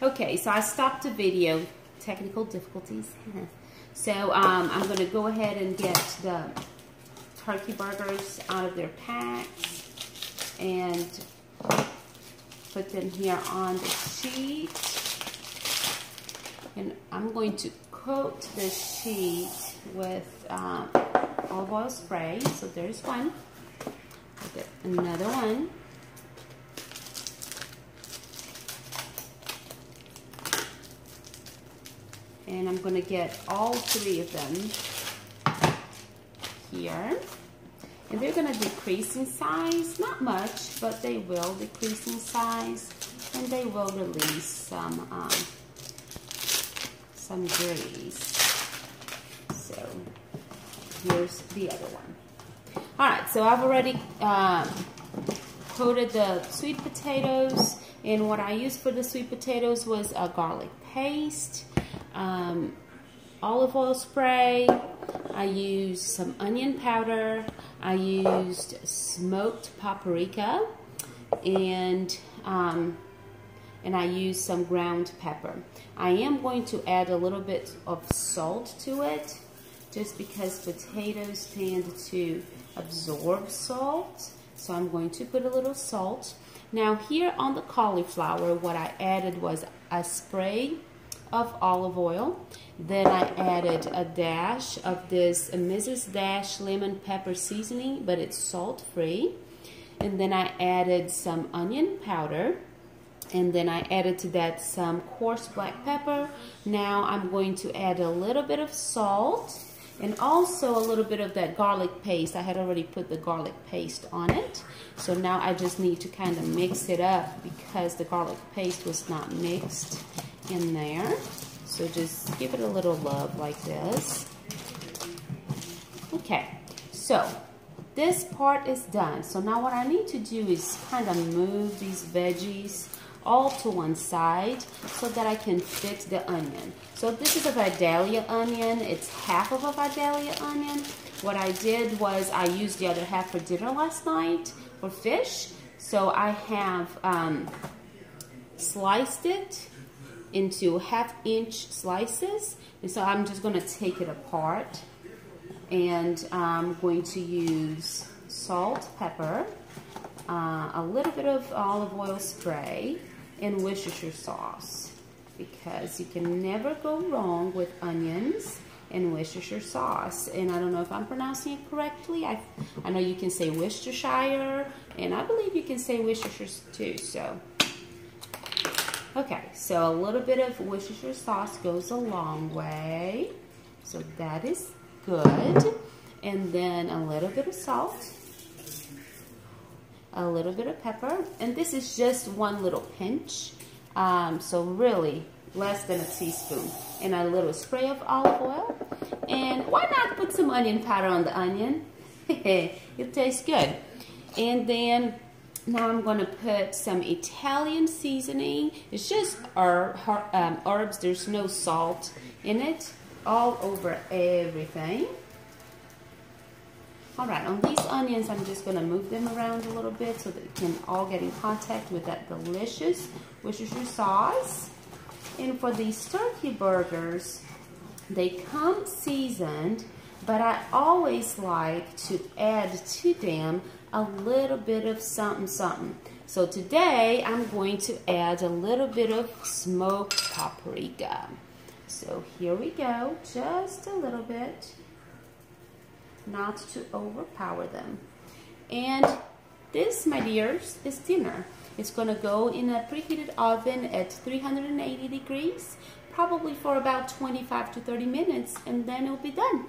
Okay, so I stopped the video. Technical difficulties. So I'm going to go ahead and get the turkey burgers out of their packs and put them here on the sheet. And I'm going to coat this sheet with olive oil spray. So there's one. I'll get another one. And I'm going to get all three of them here. And they're going to decrease in size, not much, but they will decrease in size, and they will release some grease. So here's the other one. All right, so I've already coated the sweet potatoes, and what I used for the sweet potatoes was a garlic paste, olive oil spray. I used some onion powder. I used smoked paprika, and I used some ground pepper. I am going to add a little bit of salt to it, just because potatoes tend to absorb salt. So I'm going to put a little salt. Now here on the cauliflower, what I added was a spray of olive oil. Then I added a dash of this Mrs. Dash lemon pepper seasoning, but it's salt free. And then I added some onion powder, and then I added to that some coarse black pepper. Now I'm going to add a little bit of salt and also a little bit of that garlic paste. I had already put the garlic paste on it, so now I just need to kind of mix it up because the garlic paste was not mixed in there. So just give it a little love like this. Okay, so this part is done. So now what I need to do is kind of move these veggies all to one side so that I can fit the onion. So this is a Vidalia onion. It's half of a Vidalia onion. What I did was I used the other half for dinner last night for fish. So I have sliced it into 1/2-inch slices, and so I'm just going to take it apart, and I'm going to use salt, pepper, a little bit of olive oil spray, and Worcestershire sauce, because you can never go wrong with onions and Worcestershire sauce. And I don't know if I'm pronouncing it correctly. I know you can say Worcestershire, and I believe you can say Worcestershire too. So okay, so a little bit of Worcestershire sauce goes a long way. So that is good. And then a little bit of salt, a little bit of pepper, and this is just one little pinch. So really less than a teaspoon. And a little spray of olive oil. And why not put some onion powder on the onion? It tastes good. And then now I'm going to put some Italian seasoning. It's just herbs. There's no salt in it. All over everything. Alright, on these onions, I'm just going to move them around a little bit so that it can all get in contact with that delicious Worcestershire sauce. And for these turkey burgers, they come seasoned, but I always like to add to them a little bit of something, something. So today, I'm going to add a little bit of smoked paprika. So here we go, just a little bit, not to overpower them. And this, my dears, is dinner. It's going to go in a preheated oven at 380 degrees, probably for about 25 to 30 minutes, and then it'll be done.